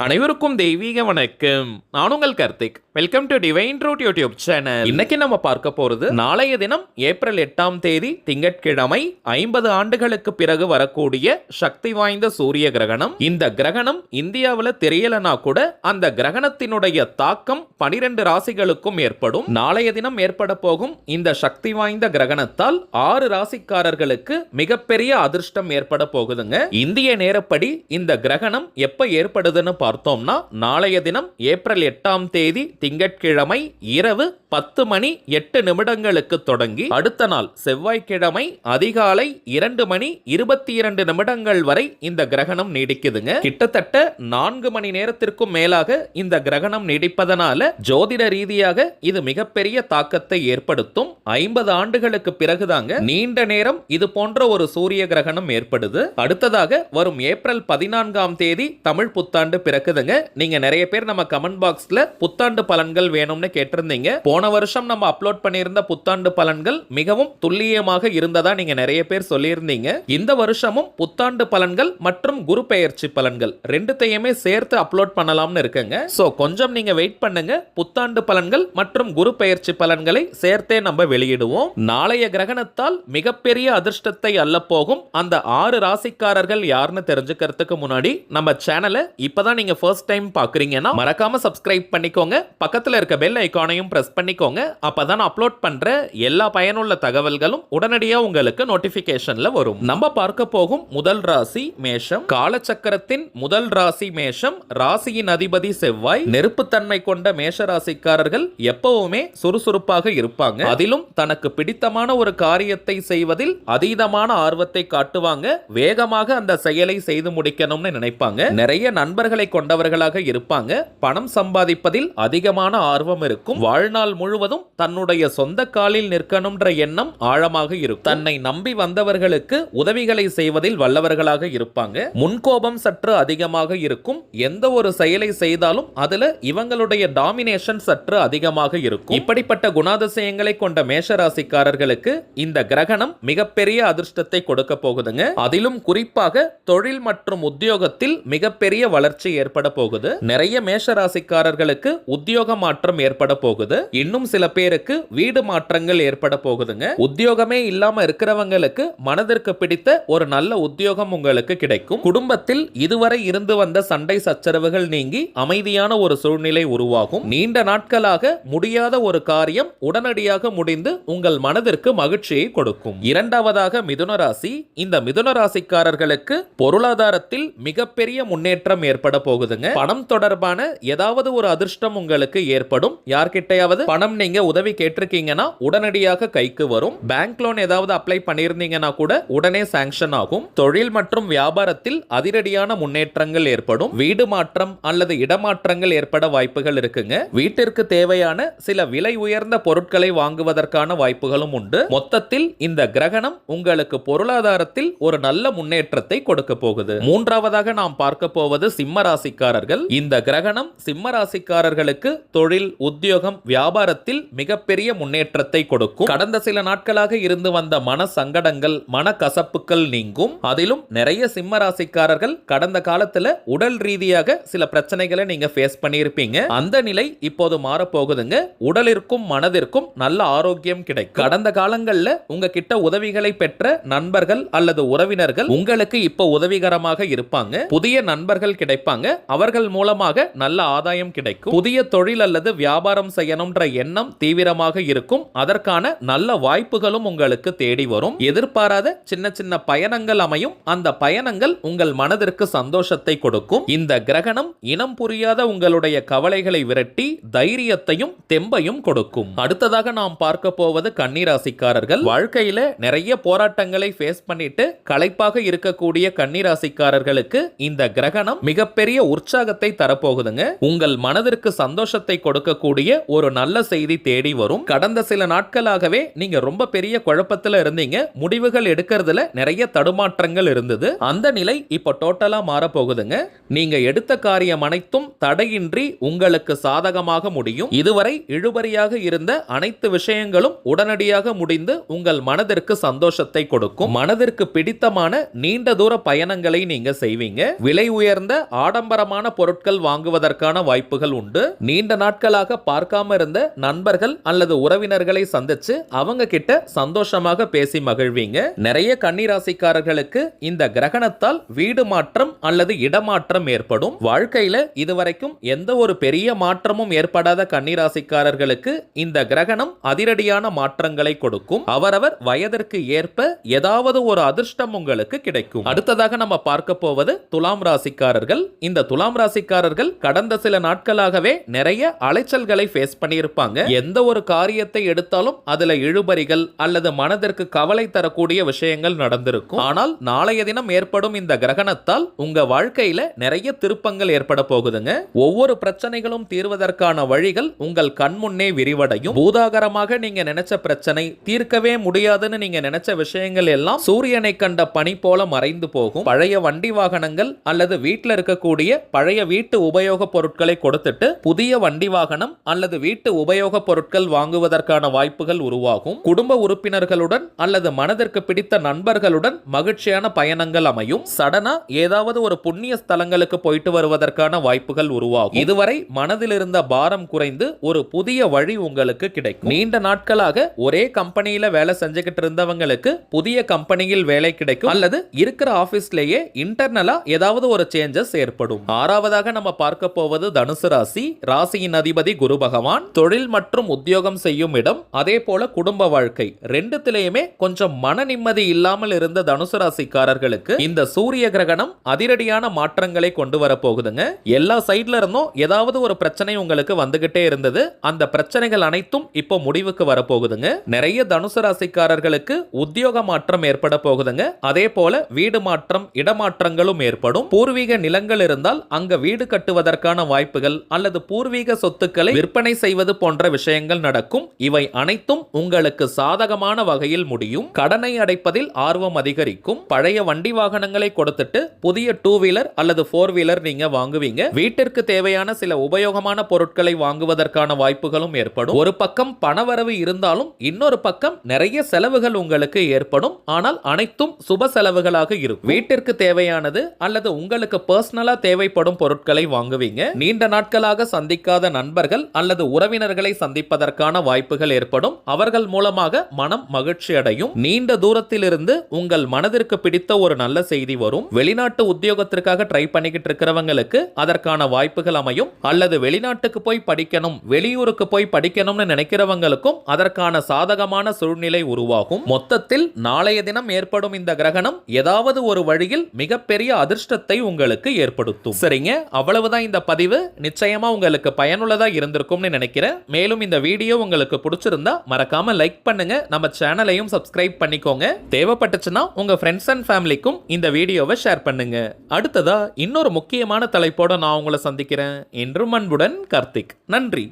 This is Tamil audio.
அனைவருக்கும் தெய்வீக வணக்கம். நான் உங்கள் Karthik. Welcome to divine truth YouTube channel. இன்னைக்கு நம்ம பார்க்க போறது நாளைய தினம் ஏப்ரல் 8ஆம் தேதி திங்கட்கிழமை 50 ஆண்டுகளுக்கு பிறகு வரக்கூடிய சக்தி வாய்ந்த சூரிய கிரகணம். இந்த கிரகணம் இந்தியாவில் தெரியலனா கூட அந்த கிரகணத்தினுடைய தாக்கம் 12 ராசிகளுக்கும் ஏற்படும். நாளைய தினம் ஏற்பட போகும் இந்த சக்தி வாய்ந்த கிரகணத்தால் 6 ராசிக்காரர்களுக்கு மிகப்பெரிய அதிர்ஷ்டம் ஏற்பட போகுதுங்க. இந்திய நேரப்படி இந்த கிரகணம் எப்ப ஏற்படுதுன்னு பார்த்தோம்னா நாளைய தினம் ஏப்ரல் 8ஆம் தேதி திங்கட்கிழமை இரவு 10:08 தொடங்கி அடுத்த நாள் செவ்வாய்க்கிழமை அதிகாலை 2:22 வரை இந்த கிரகணம் நீடிக்குதுங்க. கிட்டத்தட்ட 4 மணி நேரத்திற்கும் மேலாக இந்த கிரகணம் நீடிப்பதனால ஜோதிட ரீதியாக இது மிகப்பெரிய தாக்கத்தை ஏற்படுத்தும். 50 ஆண்டுகளுக்கு பிறகுதாங்க நீண்ட நேரம் இது போன்ற ஒரு சூரிய கிரகணம் ஏற்படுது. அடுத்ததாக வரும் ஏப்ரல் 14ஆம் தேதி தமிழ் புத்தாண்டு பிறக்குதுங்க. நீங்க நிறைய பேர் நம்ம கமெண்ட் பாக்ஸ்ல புத்தாண்டு பலன்கள் வேணும்னு கேட்டிருந்தீங்க. போன வருஷம் நம்ம அப்லோட் பண்ணியிருந்த புத்தாண்டு பலன்கள் மிகவும் துல்லியமாக இருந்ததா நீங்க நிறைய பேர் சொல்லியிருந்தீங்க. இந்த வருஷமும் புத்தாண்டு பலன்கள் மற்றும் குரு பெயர்ச்சி பலன்கள் ரெண்டுத்தையுமே சேர்த்து அப்லோட் பண்ணலாம்னு இருக்குங்க. சோ கொஞ்சம் நீங்க வெயிட் பண்ணுங்க. புத்தாண்டு பலன்கள் மற்றும் குரு பெயர்ச்சி பலன்களை சேர்த்தே நம்ம வெளியிடுவோம். நாளைய கிரகணத்தால் மிகப்பெரிய அதிர்ஷ்டத்தை அள்ள போகும் அந்த 6 ராசிக்காரர்கள் யாருன்னு தெரிஞ்சுக்கிறதுக்கு முன்னாடி நம்ம சேனலை இப்பதான் நீங்க ஃபர்ஸ்ட் டைம் பாக்குறீங்கன்னா மறக்காம சப்ஸ்கிரைப் பண்ணிக்கோங்க. பக்கத்துல இருக்க பெல் ஐகானையும் பிரஸ் பண்ணிக்கோங்க. அப்பதான் அப்லோட் பண்ற எல்லா பயனுள்ள தகவல்களும் உடனடியா உங்களுக்கு நோட்டிபிகேஷன்ல வரும். நம்ம பார்க்க போகும் முதல் ராசி மேஷம். காலச்சக்கரத்தின் முதல் ராசி மேஷம். ராசியின் அதிபதி செவ்வாய். நெருப்புத்தன்மை கொண்ட மேஷ ராசிக்காரர்கள் எப்பவுமே சுறுசுறுப்பாக இருப்பாங்க. அதிலும் தனக்கு பிடித்தமான ஒரு காரியத்தை செய்வதில் அதீதமான ஆர்வத்தை காட்டுவாங்க. வேகமாக அந்த செயலை செய்து முடிக்கணும்னு நினைப்பாங்க. நிறைய நண்பர்களை கொண்டவர்களாக இருப்பாங்க. பணம் சம்பாதிப்பதில் அதிகமான ஆர்வம் இருக்கும். வாழ்நாள் முழுவதும் தன்னுடைய சொந்த காலில் நிற்கணும்ன்ற எண்ணம் ஆழமாக இருக்கும். தன்னை நம்பி வந்தவர்களுக்கு உதவிகளை செய்வதில் வல்லவர்களாக இருப்பாங்க. முன்கோபம் சற்று அதிகமாக இருக்கும். எந்த ஒரு செயலை செய்தாலும் அதுல இவங்களுடைய டாமினேஷன் சற்று அதிகமாக இருக்கும். இப்படிப்பட்ட குணாதிசயங்களை கொண்ட மேஷராசிக்காரர்களுக்கு இந்த கிரகணம் மிகப்பெரிய அதிர்ஷ்டத்தை கொடுக்க போகுதுங்க. அதிலும் குறிப்பாக தொழில் மற்றும் உத்தியோகத்தில் மிகப்பெரிய வளர்ச்சி ஏற்பட போகுது. நிறைய மேஷராசிக்காரர்களுக்கு உத்தியோக மாற்றம் ஏற்பட போகுது. இன்னும் சில பேருக்கு வீடு மாற்றங்கள் ஏற்பட போகுதுங்க. உத்தியோகமே இல்லாம இருக்கிறவங்களுக்கு மனதிற்கு பிடித்த ஒரு நல்ல உத்தியோகம் உங்களுக்கு கிடைக்கும். குடும்பத்தில் இதுவரை இருந்து வந்த சண்டை சச்சரவுகள் நீங்கி அமைதியான ஒரு சூழ்நிலை உருவாகும். நீண்ட நாட்களாக முடியாத ஒரு காரியம் உடனடியாக முடிந்து உங்கள் மனதிற்கு மகிழ்ச்சியை கொடுக்கும். இரண்டாவதாக மிதுன ராசி. இந்த மிதுன ராசிக்காரர்களுக்கு பொருளாதாரத்தில் மிகப்பெரிய முன்னேற்றம் ஏற்பட போகுதுங்க. பணம் தொடர்பான ஏதாவது ஒரு அதிர்ஷ்டம் உங்களுக்கு ஏற்படும். யார்கிட்டையாவது பணம் நீங்க உதவி கேட்டிருக்கீங்கன்னா உடனடியாக கைக்கு வரும். பேங்க் லோன் ஏதாவது அப்ளை பண்ணியிருந்தீங்கன்னா கூட உடனே சாங்ஷன் ஆகும். தொழில் மற்றும் வியாபாரத்தில் அதிரடியான முன்னேற்றங்கள் ஏற்படும். வீடு மாற்றம் அல்லது இடமாற்றங்கள் ஏற்பட வாய்ப்புகள் இருக்குங்க. வீட்டிற்கு தேவையான சில விலை உயர்ந்த பொருட்களை வாங்குவதற்கான வாய்ப்புகளும் உண்டு. மொத்தத்தில் இந்த கிரகணம் உங்களுக்கு பொருளாதாரத்தில் ஒரு நல்ல முன்னேற்றத்தை கொடுக்க போகுது. மூன்றாவதாக நாம் பார்க்க போவது சிம்ம ராசிக்காரர்கள். இந்த கிரகணம் சிம்ம ராசிக்காரர்களுக்கு தொழில், உத்தியோகம், வியாபாரத்தில் மிகப்பெரிய முன்னேற்றத்தை கொடுக்கும். கடந்த சில நாட்களாக இருந்து வந்த மன சங்கடங்கள், மன கசப்புகள் நீங்கும். அதிலும் நிறைய சிம்ம ராசிக்காரர்கள் கடந்த காலத்துல உடல் ரீதியாக சில பிரச்சனைகளை நீங்க ஃபேஸ் பண்ணியிருப்பீங்க. அந்த நிலை இப்போது மாறப்போகுதுங்க. உடலிற்கும் மனதிற்கும் நல்ல ஆரோக்கியம் கிடைக்கும். கடந்த காலங்கள்ல உங்ககிட்ட உதவிகளை பெற்ற நண்பர்கள் அல்லது உறவினர்கள் உங்களுக்கு இப்ப உதவிகரமாக இருப்பாங்க. புதிய நண்பர்கள் கிடைப்பாங்க. அவர்கள் மூலமாக நல்ல ஆதாயம் கிடைக்கும். புதிய தொழில் அல்லது வியாபாரம் செய்யணும்ன்ற எண்ணம் தீவிரமாக இருக்கும். அதற்கான நல்ல வாய்ப்புகளும் உங்களுக்கு தேடி வரும். எதிர்பாராத சின்ன சின்ன பயணங்கள் அமையும். அந்த பயணங்கள் உங்கள் மனதிற்கு சந்தோஷத்தை கொடுக்கும். இந்த கிரகணம் இனம் புரியாத உங்களுடைய கவலைகளை விரட்டி தைரியத்தையும் தெம்பையும் கொடுக்கும். அடுத்ததாக நாம் பார்க்க போவது கன்னிராசிக்காரர்கள். வாழ்க்கையில நிறைய போராட்டங்களை ஃபேஸ் பண்ணிட்டு களைப்பாக இருக்கக்கூடிய கன்னிராசிக்காரர்களுக்கு இந்த கிரகணம் மிகப்பெரிய உற்சாகத்தை தரப்போகுதுங்க. உங்கள் மனதிற்கு சந்தோஷ சந்தோஷத்தை கொடுக்கக்கூடிய ஒரு நல்ல செய்தி தேடி வரும். கடந்த சில நாட்களாகவே நீங்க ரொம்ப பெரிய குழப்பத்துல இருந்தீங்க. முடிவுகள் எடுக்கிறதுல நிறைய தடுமாற்றங்கள் இருந்தது. அந்த நிலை இப்ப டோட்டலா மாற போகுதுங்க. நீங்க எடுத்த காரியம் அனைத்தும் தடையின்றி உங்களுக்கு சாதகமாக முடியும். இதுவரை இழுபறியாக இருந்த அனைத்து விஷயங்களும் உடனடியாக முடிந்து உங்கள் மனதிற்கு சந்தோஷத்தை கொடுக்கும். மனதிற்கு பிடித்தமான நீண்ட தூர பயணங்களை நீங்க செய்வீங்க. விலை உயர்ந்த ஆடம்பரமான பொருட்கள் வாங்குவதற்கான வாய்ப்புகள் உண்டு. நீண்ட நாட்களாக பார்க்காம இருந்த நண்பர்கள் அல்லது உறவினர்களை சந்திச்சு அவங்க கிட்ட சந்தோஷமாக பேசி மகிழ்வீங்க. நிறைய கன்னிராசிக்காரர்களுக்கு இந்த கிரகணத்தால் வீடு மாற்றம் அல்லது இடமாற்றம் ஏற்படும். வாழ்க்கையில இதுவரைக்கும் எந்த ஒரு பெரிய மாற்றமும் ஏற்படாத கன்னிராசிக்காரர்களுக்கு இந்த கிரகணம் அதிரடியான மாற்றங்களை கொடுக்கும். அவரவர் வயதிற்கு ஏற்ப ஏதாவது ஒரு அதிர்ஷ்டம் உங்களுக்கு கிடைக்கும். அடுத்ததாக நம்ம பார்க்க போவது துலாம் ராசிக்காரர்கள். இந்த துலாம் ராசிக்காரர்கள் கடந்த சில நாட்களாகவே நிறைய அலைச்சல்களை ஃபேஸ் பண்ணியிருப்பாங்க. எந்த ஒரு காரியத்தை எடுத்தாலும் அதுல இழுபறிகள் அல்லது மனதிற்கு கவலை தரக்கூடிய விஷயங்கள் நடந்திருக்கும். ஆனால் நாளைய தினம் ஏற்படும் இந்த கிரகணத்தால் உங்க வாழ்க்கையில நிறைய திருப்பங்கள் ஏற்பட போகுதுங்க. ஒவ்வொரு பிரச்சனைகளும் தீர்வதற்கான வழிகள் உங்கள் கண்முன்னே விரிவடையும். பூதாகரமாக நீங்க நினைச்ச பிரச்சனை, தீர்க்கவே முடியாதுன்னு நீங்க நினைச்ச விஷயங்கள் எல்லாம் சூரியனை கண்ட பனி போல மறைந்து போகும். பழைய வண்டி வாகனங்கள் அல்லது வீட்டில் இருக்கக்கூடிய பழைய வீட்டு உபயோக பொருட்களை கொடுத்துட்டு புதிய வண்டி வாகனம் அல்லது வீட்டு உபயோக பொருட்கள் வாங்குவதற்கான வாய்ப்புகள் உருவாகும். குடும்ப உறுப்பினர்களுடன் அல்லது மனதிற்கு பிடித்த நண்பர்களுடன் மகிழ்ச்சியான பயணங்கள் அமையும். சடனா ஏதாவது ஒரு புண்ணிய ஸ்தலங்களுக்கு போயிட்டு வருவதற்கான வாய்ப்புகள் உருவாகும். இதுவரை மனதில் இருந்த பாரம் குறைந்து ஒரு புதிய வழி உங்களுக்கு கிடைக்கும். நீண்ட நாட்களாக ஒரே கம்பெனியில வேலை செஞ்சுக்கிட்டு இருந்தவங்களுக்கு புதிய கம்பெனியில் வேலை கிடைக்கும் அல்லது இருக்கிற ஆபீஸ்லேயே இன்டர்னலா ஏதாவது ஒரு சேஞ்சஸ் ஏற்படும். ஆறாவதாக நம்ம பார்க்க போவது தனுசு ராசி. ராசியின் அதிபதி குரு பகவான். தொழில் மற்றும் உத்தியோகம் செய்யும் இடம், அதே போல குடும்ப வாழ்க்கை ரெண்டுத்திலேயுமே கொஞ்சம் மன நிம்மதி இல்லாமல் இருந்த தனுசு ராசிக்காரர்களுக்கு இந்த சூரிய கிரகணம் அதிரடியான மாற்றங்களை கொண்டு வர போகுதுங்க. எல்லா சைட்ல இருந்தும் ஏதாவது ஒரு பிரச்சனை உங்களுக்கு வந்துகிட்டே இருந்தது. அந்த பிரச்சனைகள் அனைத்தும் இப்போ முடிவுக்கு வர போகுதுங்க. நிறைய தனுசு ராசிக்காரர்களுக்கு உத்தியோக மாற்றம் ஏற்பட போகுதுங்க. அதே போல வீடு மாற்றம், இடமாற்றங்களும் ஏற்படும். பூர்வீக நிலங்கள் இருந்தால் அங்க வீடு கட்டுவதற்கான வாய்ப்புகள் அல்லது பூர்வீக சொத்துக்களை விற்பனை செய்வது போன்ற விஷயங்கள் நடக்கும். இவை அனைத்தும் உங்களுக்கு சாதகமான வகையில் முடியும். கடனை அடைப்பதில் ஆர்வம் அதிகரிக்கும். பழைய வண்டி வாகனங்களை கொடுத்துட்டு புதிய 2 வீலர் அல்லது 4 வீலர் நீங்க வாங்குவீங்க. வீட்டிற்கு தேவையான சில உபயோகமான பொருட்களை வாங்குவதற்கான வாய்ப்புகளும் ஏற்படும். ஒரு பக்கம் பணவரவு இருந்தாலும் இன்னொரு பக்கம் நிறைய செலவுகள் உங்களுக்கு ஏற்படும். ஆனால் அனைத்தும் சுப செலவுகளாக இருக்கும். வீட்டிற்கு தேவையானது அல்லது உங்களுக்கு பர்சனலா தேவைப்படும் பொருட்களை வாங்குவீங்க. நீண்ட நாட்களாக சந்திக்காத நண்பர்கள் அல்லது உறவினர்களை சந்திப்பதற்கான வாய்ப்புகள் ஏற்படும். அவர்கள் மூலமாக மனம் மகிழ்ச்சி அடையும். நீண்ட தூரத்தில் இருந்து உங்கள் மனதிற்கு பிடித்த ஒரு நல்ல செய்தி வரும். வெளிநாட்டு உத்தியோகத்திற்காக ட்ரை பண்ணிக்கிட்டு இருக்கிறவங்களுக்கு அதற்கான வாய்ப்புகள் அமையும். அல்லது வெளிநாட்டுக்கு போய் படிக்கணும், வெளியூருக்கு போய் படிக்கணும்னு நினைக்கிறவங்களுக்கும் அதற்கான சாதகமான சூழ்நிலை உருவாகும். மொத்தத்தில் நாளைய தினம் ஏற்படும் இந்த கிரகணம் ஏதாவது ஒரு வழியில் மிகப்பெரிய அதிர்ஷ்டத்தை உங்களுக்கு ஏற்படுத்தும். சரிங்க, அவ்வளவுதான் இந்த பதிவு. நிச்சயமா உங்களுக்கு பயனுள்ளதா இருந்திருக்கும்னு நினைக்கிறேன். மேலும் இந்த வீடியோ உங்களுக்கு பிடிச்சிருந்தா மறக்காம லைக் பண்ணுங்க. நம்ம சேனலையும் சப்ஸ்கிரைப் பண்ணிக்கோங்க. தேவைப்பட்டுச்சுன்னா உங்க ஃப்ரெண்ட்ஸ் அண்ட் ஃபேமிலிக்கும் இந்த வீடியோவை ஷேர் பண்ணுங்க. அடுத்ததா இன்னொரு முக்கியமான தலைப்போட நான் உங்களை சந்திக்கிறேன். என்றும் அன்புடன் கார்த்திக். நன்றி.